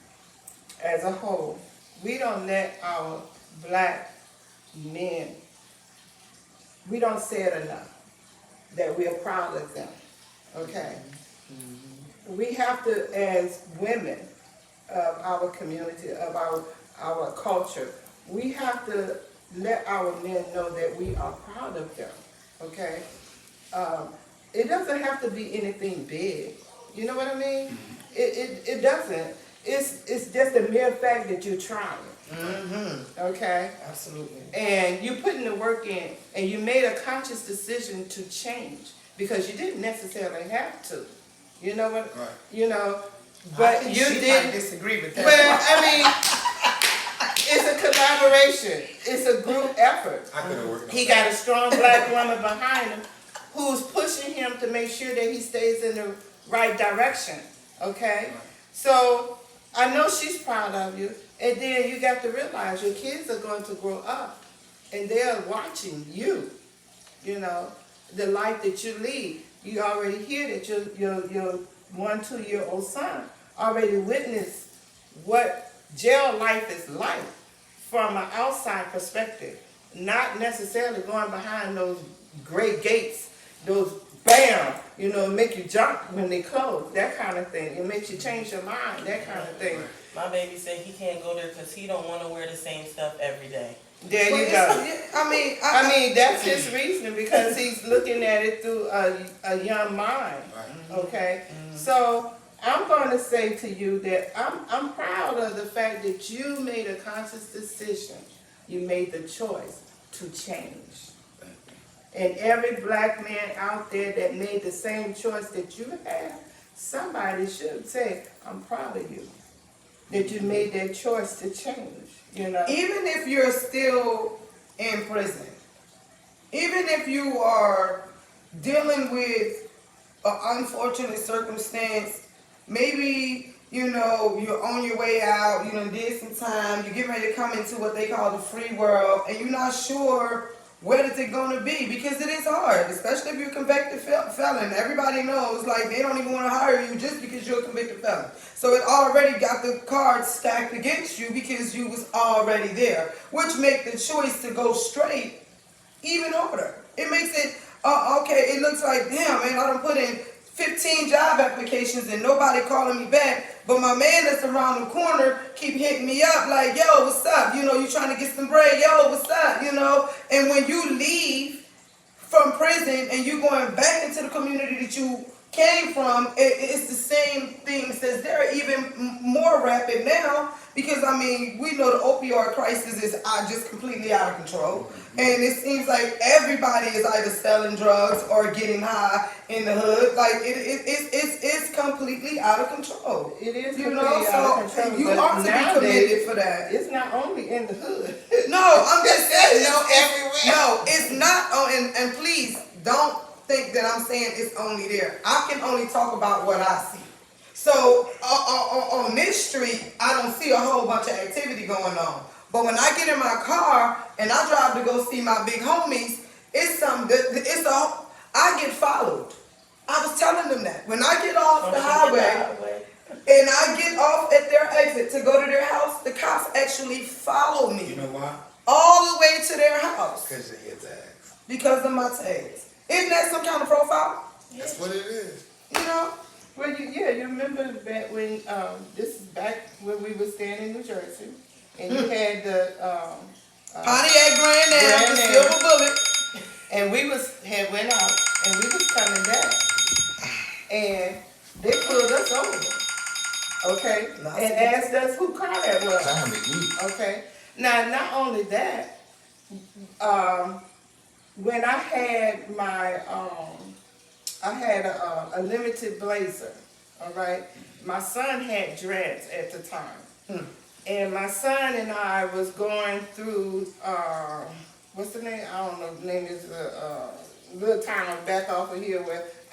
Speaker 2: as a whole, we don't let our black men, we don't say it enough, that we are proud of them, okay? We have to, as women of our community, of our culture, we have to let our men know that we are proud of them, okay? It doesn't have to be anything big, you know what I mean? It doesn't. It's just a mere fact that you're trying, okay?
Speaker 1: Absolutely.
Speaker 2: And you putting the work in, and you made a conscious decision to change, because you didn't necessarily have to, you know what?
Speaker 3: Right.
Speaker 2: You know, but you
Speaker 1: She
Speaker 2: did.
Speaker 1: might disagree with that.
Speaker 2: Well, I mean, it's a collaboration. It's a group effort.
Speaker 3: I could have worked on
Speaker 2: He
Speaker 3: that.
Speaker 2: got a strong black woman behind him who's pushing him to make sure that he stays in the right direction, okay? So I know she's proud of you, and then you got to realize your kids are going to grow up, and they're watching you, you know, the life that you lead. You already hear that your 1-2-year-old son already witnessed what jail life is like from an outside perspective, not necessarily going behind those great gates, those bam, you know, make you jump when they close, that kind of thing. It makes you change your mind, that kind of thing.
Speaker 5: My baby said he can't go there because he don't want to wear the same stuff every day.
Speaker 2: There you go.
Speaker 1: I
Speaker 2: mean, that's his reasoning, because he's looking at it through a young mind, okay? So I'm going to say to you that I'm proud of the fact that you made a conscious decision. You made the choice to change. And every black man out there that made the same choice that you had, somebody should say, I'm proud of you, that you made that choice to change, you know?
Speaker 1: even if you're still in prison, even if you are dealing with an unfortunate circumstance, maybe, you know, you're on your way out, you know, did some time, you're getting ready to come into what they call the free world, and you're not sure where is it going to be, because it is hard, especially if you're a convicted felon. Everybody knows, like, they don't even want to hire you just because you're a convicted felon. So it already got the cards stacked against you because you was already there, which make the choice to go straight even harder. It makes it, okay, it looks like, damn, man, I done put in 15 job applications and nobody calling me back, but my man that's around the corner keep hitting me up like, yo, what's up? You know, you trying to get some bread, yo, what's up? You know, and when you leave from prison and you going back into the community that you came from, it's the same thing. Says they're even more rapid now, because I mean, we know the opioid crisis is just completely out of control, and it seems like everybody is either selling drugs or getting high in the hood. Like it's completely out of control.
Speaker 2: It is
Speaker 1: You
Speaker 2: completely
Speaker 1: know,
Speaker 2: out of
Speaker 1: so
Speaker 2: control.
Speaker 1: you
Speaker 2: but
Speaker 1: ought to be
Speaker 2: nowadays,
Speaker 1: commended for that.
Speaker 2: It's not only in the hood.
Speaker 1: No, I'm just saying,
Speaker 2: It's everywhere.
Speaker 1: No, it's not. Oh, and please don't think that I'm saying it's only there. I can only talk about what I see. So on this street, I don't see a whole bunch of activity going on. But when I get in my car and I drive to go see my big homies, it's something. I get followed. I was telling them that. When I get off the highway and I get off at their exit to go to their house, the cops actually follow me.
Speaker 3: You know why?
Speaker 1: All the way to their house.
Speaker 3: Because of your tags.
Speaker 1: Because of my tags. Isn't that some kind of profile?
Speaker 3: That's what it is.
Speaker 1: You know?
Speaker 2: Well, you remember back when, this is back when we were staying in New Jersey, and you had the,
Speaker 1: Pontiac Grand Am, the silver bullet.
Speaker 2: and we went out, and we was coming back, and they pulled us over, okay, and asked us who car that was.
Speaker 4: Time to eat.
Speaker 2: Okay, now, not only that, when I had my, I had a limited blazer, all right? My son had dreads at the time. And my son and I was going through, what's the name? I don't know, the name is a little town back off of here,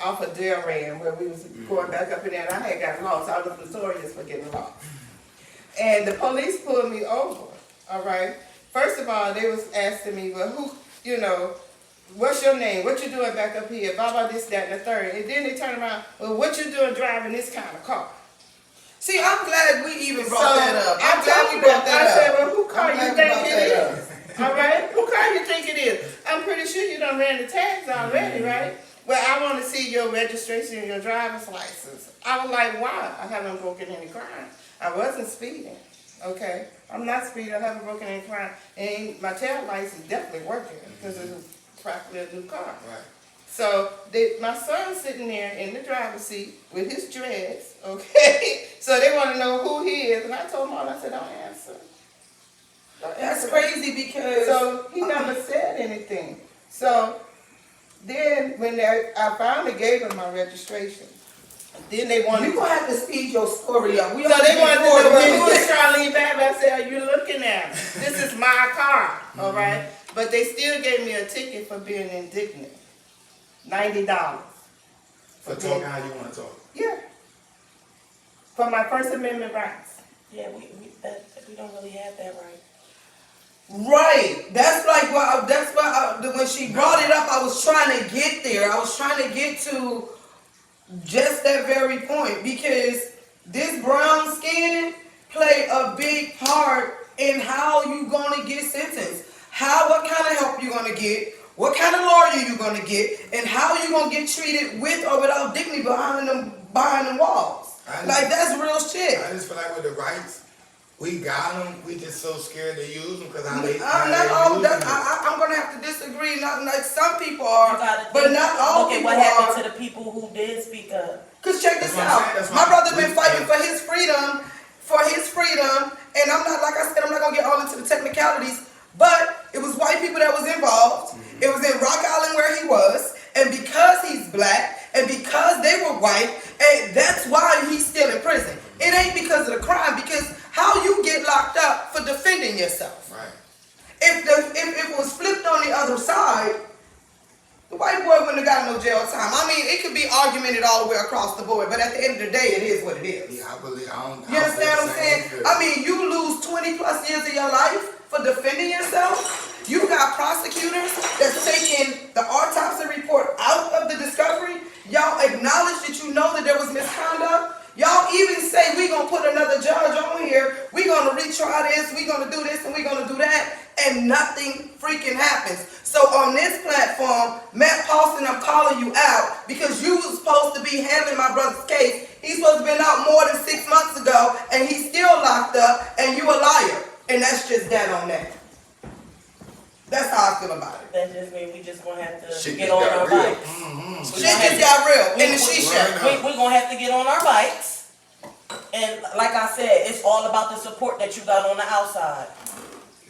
Speaker 2: off of Darrell, where we was going back up in there, and I had got lost. I was notorious for getting lost. And the police pulled me over, all right? First of all, they was asking me, well, who, what's your name? What you doing back up here? Blah, blah, this, that, and the third. And then they turn around, well, what you doing driving this kind of car?
Speaker 1: See, I'm glad we even brought that up. I'm glad we brought that
Speaker 2: I
Speaker 1: up.
Speaker 2: said, well, who car you think it is? All right? Who car you think it is? I'm pretty sure you done ran the tags already, right? Well, I want to see your registration and your driver's license. I was like, why? I haven't broken any crime. I wasn't speeding, okay? I'm not speeding. I haven't broken any crime. And my tail lights is definitely working because it's practically a new car.
Speaker 3: Right.
Speaker 2: So my son's sitting there in the driver's seat with his dreads, okay? So they want to know who he is. And I told him all, I said, don't answer.
Speaker 1: That's crazy because...
Speaker 2: So he never said anything. So then when I finally gave him my registration, then they wanted...
Speaker 1: You're going to have to speed your story up.
Speaker 2: So they wanted to know who is Charlene Babbitt. I said, are you looking at me? This is my car, all right? But they still gave me a ticket for being indignant. $90.
Speaker 3: For talking how you want to talk.
Speaker 2: Yeah. For my First Amendment rights.
Speaker 5: Yeah, we don't really have that right.
Speaker 1: Right. That's like when she brought it up, I was trying to get there. I was trying to get to just that very point because this brown skin play a big part in how you gonna get sentenced. What kind of help you gonna get, what kind of lawyer you gonna get, and how you gonna get treated with or without dignity behind them walls. Like that's real shit.
Speaker 3: I just feel like with the rights, we got them. We just so scared to use them because
Speaker 1: I'm gonna have to disagree. Not like some people are, but not all
Speaker 5: look at
Speaker 1: people
Speaker 5: what happened
Speaker 1: are.
Speaker 5: to the people who did speak up.
Speaker 1: Cause check this out. My brother been fighting for his freedom, and I'm not, like I said, I'm not gonna get all into the technicalities. But it was white people that was involved. It was in Rock Island where he was, and because he's black, and because they were white, and that's why he's still in prison. It ain't because of the crime, because how you get locked up for defending yourself.
Speaker 3: Right.
Speaker 1: If it was flipped on the other side, the white boy wouldn't have got no jail time. I mean, it could be argumented all the way across the board, but at the end of the day, it is what it is.
Speaker 3: Yeah, I believe.
Speaker 1: You understand what I'm saying? I mean, you lose 20 plus years of your life for defending yourself. You got prosecutors that's taking the autopsy report out of the discovery. Y'all acknowledge that you know that there was misconduct. Y'all even say we gonna put another judge on here. We gonna retry this. We gonna do this and we gonna do that, and nothing freaking happens. So on this platform, Matt Paulson, I'm calling you out because you was supposed to be handling my brother's case. He's supposed to have been out more than 6 months ago, and he's still locked up, and you a liar. And that's just that on that. That's how I feel about it.
Speaker 5: That just means we just gonna have to
Speaker 4: Shit
Speaker 5: get
Speaker 4: just
Speaker 5: on
Speaker 4: got
Speaker 5: our
Speaker 4: real.
Speaker 5: bikes.
Speaker 1: Shit just got real in the shisha.
Speaker 5: We're gonna have to get on our bikes. And like I said, it's all about the support that you got on the outside.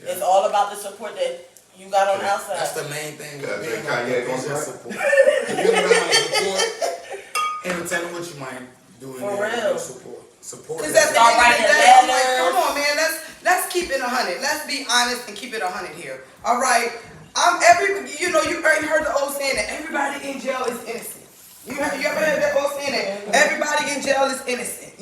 Speaker 5: Yeah. It's all about the support that you got on the outside.
Speaker 3: That's the main thing.
Speaker 4: Yeah,
Speaker 3: Being
Speaker 4: Kanye
Speaker 3: like,
Speaker 4: on
Speaker 3: just
Speaker 4: that.
Speaker 3: support. If you're around support, and tell them what you might do in
Speaker 5: For
Speaker 3: there.
Speaker 5: real.
Speaker 3: Support.
Speaker 1: Because at the end of the day, I'm like, come on, man, let's keep it 100. Let's be honest and keep it 100 here. All right, you already heard the old saying that everybody in jail is innocent. You ever heard that old saying that everybody in jail is innocent?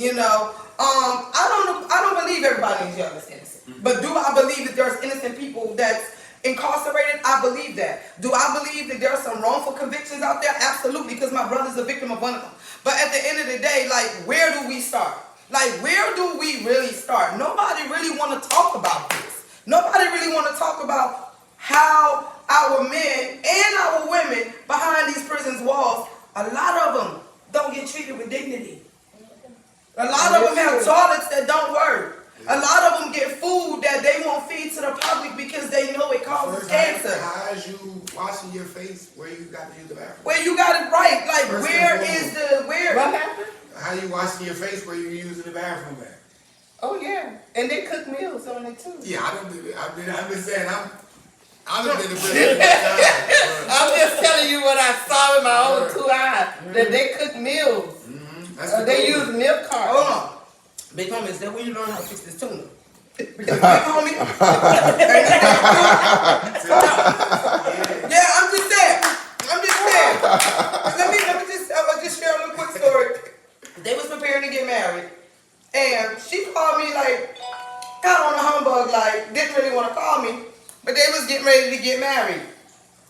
Speaker 1: I don't believe everybody in jail is innocent. But do I believe that there's innocent people that's incarcerated? I believe that. Do I believe that there are some wrongful convictions out there? Absolutely, because my brother's a victim of one of them. But at the end of the day, like, where do we start? Like, where do we really start? Nobody really want to talk about this. Nobody really want to talk about how our men and our women behind these prisons walls, a lot of them don't get treated with dignity. A lot of them have toilets that don't work. A lot of them get food that they won't feed to the public because they know it causes cancer.
Speaker 3: How is you washing your face where you got to use the bathroom?
Speaker 1: Where you got it right. Like,
Speaker 3: First
Speaker 1: where
Speaker 3: and
Speaker 1: is
Speaker 3: foremost.
Speaker 1: the, where?
Speaker 2: What happened?
Speaker 3: How you washing your face where you using the bathroom at?
Speaker 2: Oh yeah, and they cook meals on it too.
Speaker 3: Yeah, I don't do that. I'm just saying, I'm in the prison.
Speaker 2: I'm just telling you what I saw with my own 2 eyes. That they cook meals. They use milk cartons.
Speaker 1: Hold on. Big homie, is that when you learn how to fix this tuna? Because big homie. Yeah, I'm just saying. I'll just share a little quick story. They was preparing to get married. And she called me like, kind of on a humbug, like, didn't really want to call me. But they was getting ready to get married.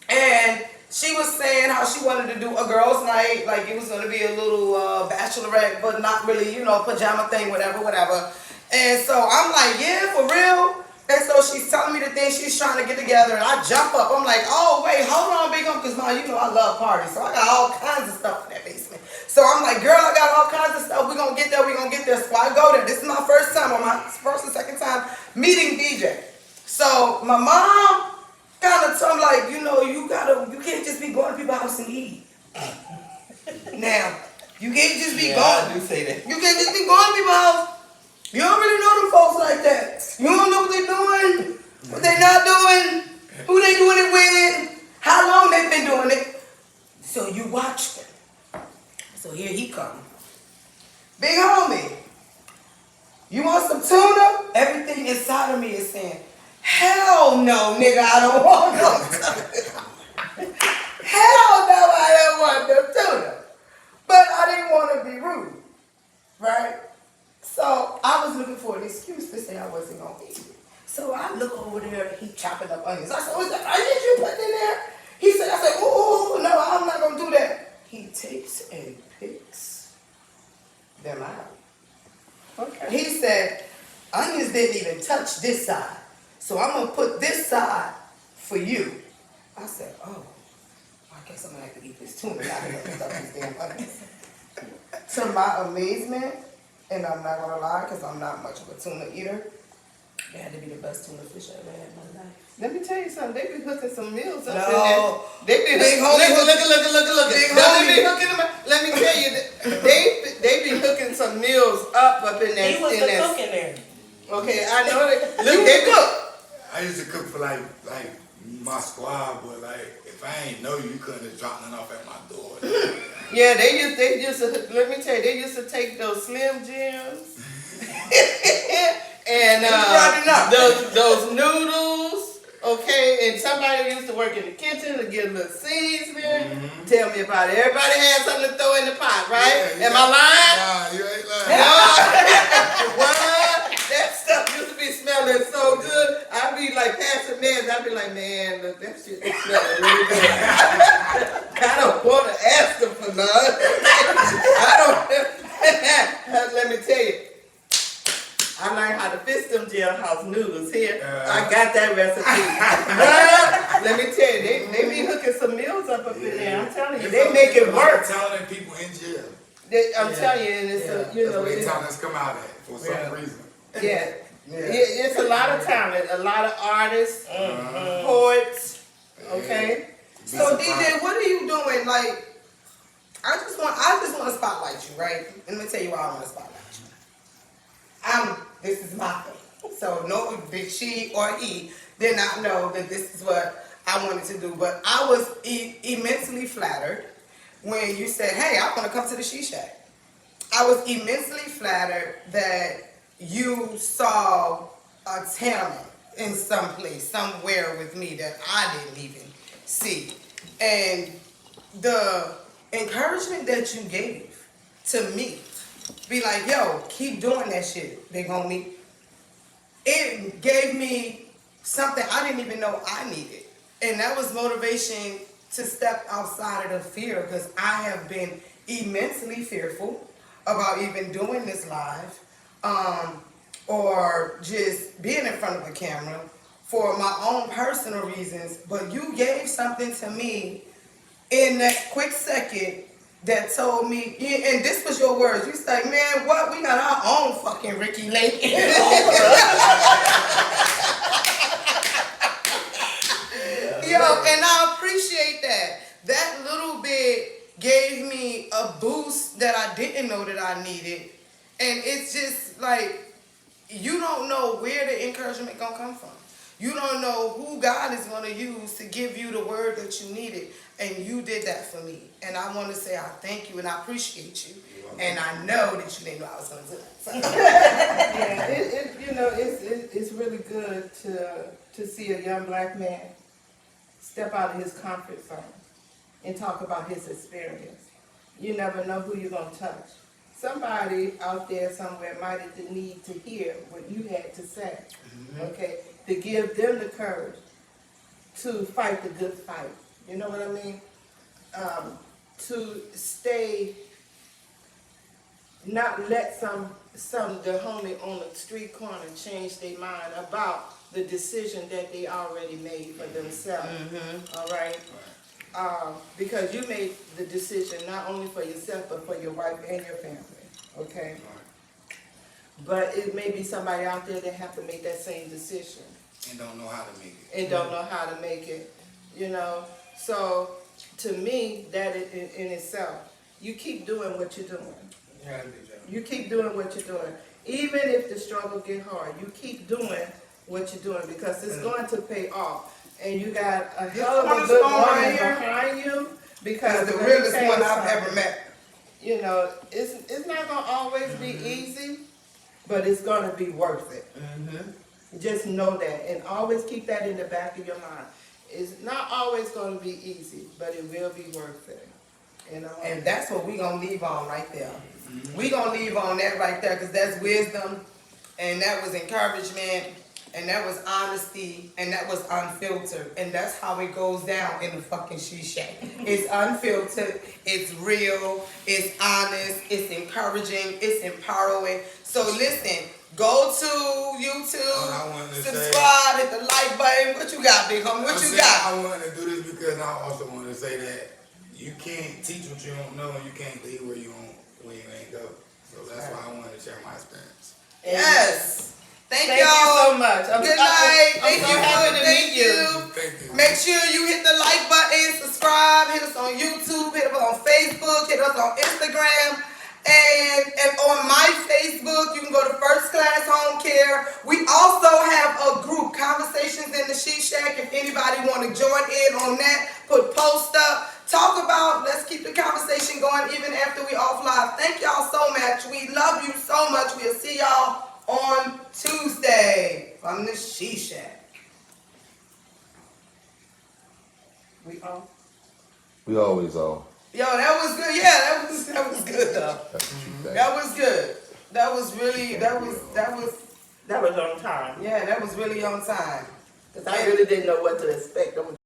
Speaker 1: And she was saying how she wanted to do a girls' night, like it was going to be a little bachelorette, but not really, you know, pajama thing, whatever. And so I'm like, yeah, for real? And so she's telling me the things she's trying to get together, and I jump up. I'm like, oh, wait, hold on, big homie, because, you know, I love parties, so I got all kinds of stuff in that basement. So I'm like, girl, I got all kinds of stuff. We're going to get there. So I go there. This is my first time, or my first and second time meeting DJ. So my mom kind of told me, like, you know, you can't just be going to people's house and eat. Now, you can't just be going.
Speaker 2: I do say that.
Speaker 1: You can't just be going to people's house. You don't really know them folks like that. You don't know what they're doing, what they're not doing, who they doing it with, how long they've been doing it. So you watch them. So here he comes. Big homie, you want some tuna? Everything inside of me is saying, hell no, nigga, I don't want no tuna. Hell no, I don't want no tuna. But I didn't want to be rude, right? So I was looking for an excuse to say I wasn't going to eat it. So I look over there, he chopping up onions. I said, what's that onions you putting in there? He said, I said, ooh, no, I'm not going to do that. He takes and picks them out.
Speaker 2: Okay.
Speaker 1: He said, onions didn't even touch this side. So I'm going to put this side for you. I said, oh, I guess I'm going to have to eat this tuna. I have to stuff these damn onions. To my amazement, and I'm not going to lie because I'm not much of a tuna eater, it had to be the best tuna fish I ever had in my life.
Speaker 2: Let me tell you something. They be hooking some meals up in
Speaker 1: No.
Speaker 2: there. They be
Speaker 1: Big
Speaker 2: look.
Speaker 1: Big
Speaker 2: Let me
Speaker 1: homie.
Speaker 2: hooking them. Let me tell you, they be hooking some meals up in there.
Speaker 5: He was the cook in there.
Speaker 2: Okay, I know that. Look, they cook.
Speaker 3: I used to cook for like my squad, but like if I ain't know you couldn't have dropped it off at my door.
Speaker 2: Yeah, they used to. Let me tell you, they used to take those Slim Jims and those noodles. Okay, and somebody used to work in the kitchen to get a little seasoning. Tell me about it. Everybody had something to throw in the pot, right?
Speaker 3: Yeah,
Speaker 2: Am I lying?
Speaker 3: Nah, you ain't lying.
Speaker 2: No. What? That stuff used to be smelling so good. I'd be like passing meds. I'd be like, man, look, that shit is smelling really good. I don't want to ask them for none. I don't. Let me tell you. I learned how to fix them jailhouse noodles here. I got that recipe. Let me tell you, they be hooking some meals up in there. I'm telling you, they make it work.
Speaker 3: Talented people in jail.
Speaker 2: I'm telling you, and it's you know,
Speaker 3: That's where
Speaker 2: it's,
Speaker 3: talents come out at for some reason.
Speaker 2: yeah. It's a lot of talent, a lot of artists, poets. Okay.
Speaker 1: So DJ, what are you doing? Like, I just want to spotlight you, right? And let me tell you why I want to spotlight you. This is my thing. So no big she or he did not know that this is what I wanted to do. But I was immensely flattered when you said, hey, I want to come to the She Shack. I was immensely flattered that you saw a talent in some place, somewhere with me that I didn't even see. And the encouragement that you gave to me, be like, yo, keep doing that shit, big homie. It gave me something I didn't even know I needed. And that was motivation to step outside of the fear, because I have been immensely fearful about even doing this live, or just being in front of the camera for my own personal reasons. But you gave something to me in that quick second that told me, and this was your words, you said, man, what, we got our own fucking Ricky Lake. Yo, and I appreciate that. That little bit gave me a boost that I didn't know that I needed. And it's just like, you don't know where the encouragement gonna come from. You don't know who God is gonna use to give you the word that you needed. And you did that for me. And I want to say I thank you and I appreciate you. And I know that you didn't know I was gonna do that. So.
Speaker 2: Yeah, it's really good to see a young black man step out of his comfort zone and talk about his experience. You never know who you're gonna touch. Somebody out there somewhere might need to hear what you had to say, okay? To give them the courage to fight the good fight. You know what I mean? To stay, not let the homie on the street corner change their mind about the decision that they already made for themselves. All right? Because you made the decision not only for yourself, but for your wife and your family. Okay? But it may be somebody out there that have to make that same decision.
Speaker 3: And don't know how to make it.
Speaker 2: And don't know how to make it, you know. So, to me, that in itself, you keep doing what you're doing.
Speaker 3: Yeah,
Speaker 2: You keep doing what you're doing. Even if the struggle get hard, you keep doing what you're doing, because it's going to pay off. And you got a hell of a good woman behind you, because
Speaker 1: the realest one I've ever met.
Speaker 2: You know, it's not gonna always be easy, but it's gonna be worth it. Just know that, and always keep that in the back of your mind. It's not always gonna be easy, but it will be worth it. You know,
Speaker 1: And that's what we gonna leave on right there. We gonna leave on that right there, because that's wisdom, and that was encouragement, and that was honesty, and that was unfiltered. And that's how it goes down in the fucking she-shack. It's unfiltered, it's real, it's honest, it's encouraging, it's empowering. So listen, go to YouTube, subscribe, hit the like button. What you got, big homie? What you got?
Speaker 3: I wanted to do this because I also want to say that you can't teach what you don't know, and you can't lead where you ain't go. So that's why I wanted to share my experience.
Speaker 1: Yes. Thank
Speaker 2: you
Speaker 1: y'all
Speaker 2: so much.
Speaker 1: Good night.
Speaker 2: I'm so happy to meet you.
Speaker 3: Thank you.
Speaker 1: Make sure you hit the like button, subscribe, hit us on YouTube, hit us on Facebook, hit us on Instagram, and on my Facebook, you can go to First Class Home Care. We also have a group, Conversations in the She Shack. If anybody want to join in on that, put post up, talk about, let's keep the conversation going even after we off live. Thank y'all so much. We love you so much. We'll see y'all on Tuesday from the She Shack.
Speaker 2: We all.
Speaker 4: We always are.
Speaker 1: Yo, that was good. Yeah, that was good though. That was good. That was really, that was
Speaker 2: That was on time.
Speaker 1: yeah, that was really on time.
Speaker 2: Because I really didn't know what to expect.